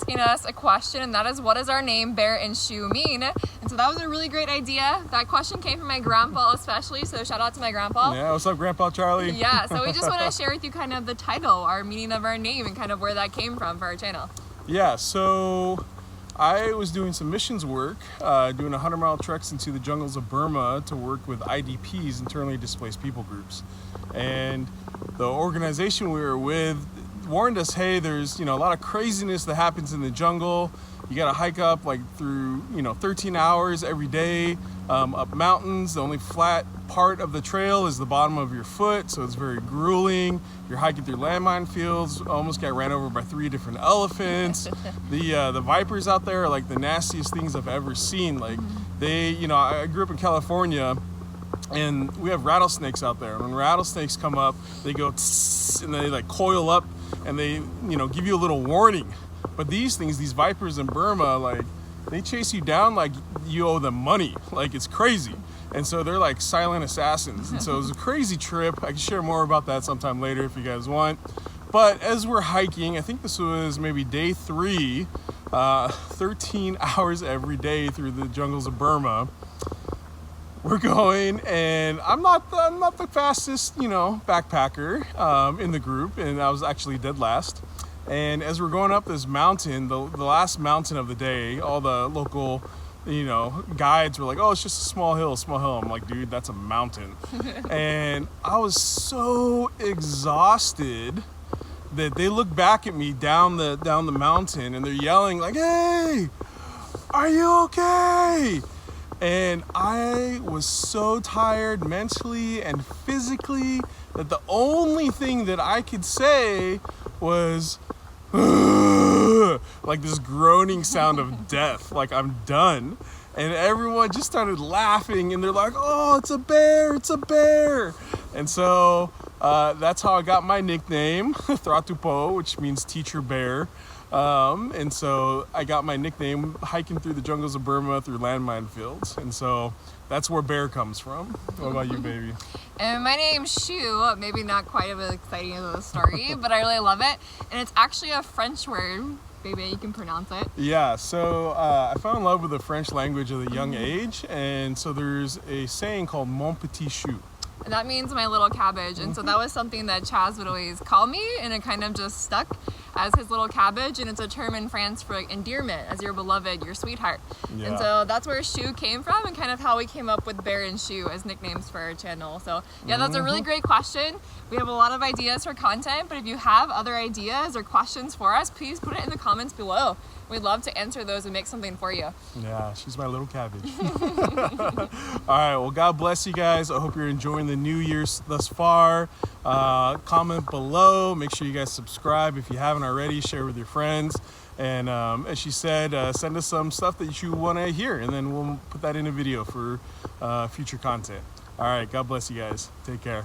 asking us a question, and that is, what does our name Bear and Chou mean? And so that was a really great idea. That question came from my grandpa especially, so shout out to my grandpa. Yeah, what's up, Grandpa Charlie? Yeah, so we just want to share with you kind of the title, our meaning of our name, and kind of where that came from for our channel. Yeah, so I was doing some missions work, doing 100-mile treks into the jungles of Burma to work with IDPs, internally displaced people groups. And the organization we were with warned us, hey, there's, a lot of craziness that happens in the jungle. You gotta hike up like through, 13 hours every day, up mountains. The only flat part of the trail is the bottom of your foot, so it's very grueling. You're hiking through landmine fields, almost got ran over by 3 different elephants. The vipers out there are like the nastiest things I've ever seen. Like I grew up in California, and we have rattlesnakes out there. When rattlesnakes come up, they go tss, and they like coil up, and they give you a little warning. But these things, these vipers in Burma, like they chase you down like you owe them money. Like it's crazy. And so they're like silent assassins. And so it was a crazy trip. I can share more about that sometime later if you guys want. But as we're hiking, I think this was maybe day 3, 13 hours every day through the jungles of Burma. We're going, and I'm not the fastest, backpacker in the group, and I was actually dead last. And as we're going up this mountain, the last mountain of the day, all the local guides were like, oh, it's just a small hill. I'm like, dude, that's a mountain. And I was so exhausted that they look back at me down the mountain, and they're yelling like, hey, are you okay? And I was so tired mentally and physically that the only thing that I could say was like this groaning sound of death, like I'm done. And everyone just started laughing, and they're like, oh, it's a bear. And so that's how I got my nickname, Thratupo, which means teacher bear. And so I got my nickname hiking through the jungles of Burma through landmine fields. And so that's where bear comes from. What about you, baby? And my name's Chou, maybe not quite as exciting as a story, but I really love it. And it's actually a French word. Maybe you can pronounce it. Yeah, so I fell in love with the French language at a young age. And so there's a saying called mon petit chou. And that means my little cabbage. And so that was something that Chaz would always call me, and it kind of just stuck as his little cabbage. And it's a term in France for like endearment, as your beloved, your sweetheart. Yeah. And so that's where Chou came from, and kind of how we came up with Bear and Chou as nicknames for our channel. So yeah, that's a really great question. We have a lot of ideas for content, but if you have other ideas or questions for us, please put it in the comments below. We'd love to answer those and make something for you. Yeah, she's my little cabbage. All right, well, God bless you guys. I hope you're enjoying the new year thus far. Comment below. Make sure you guys subscribe if you haven't already. Share with your friends. And as she said, send us some stuff that you want to hear, and then we'll put that in a video for future content. All right, God bless you guys. Take care.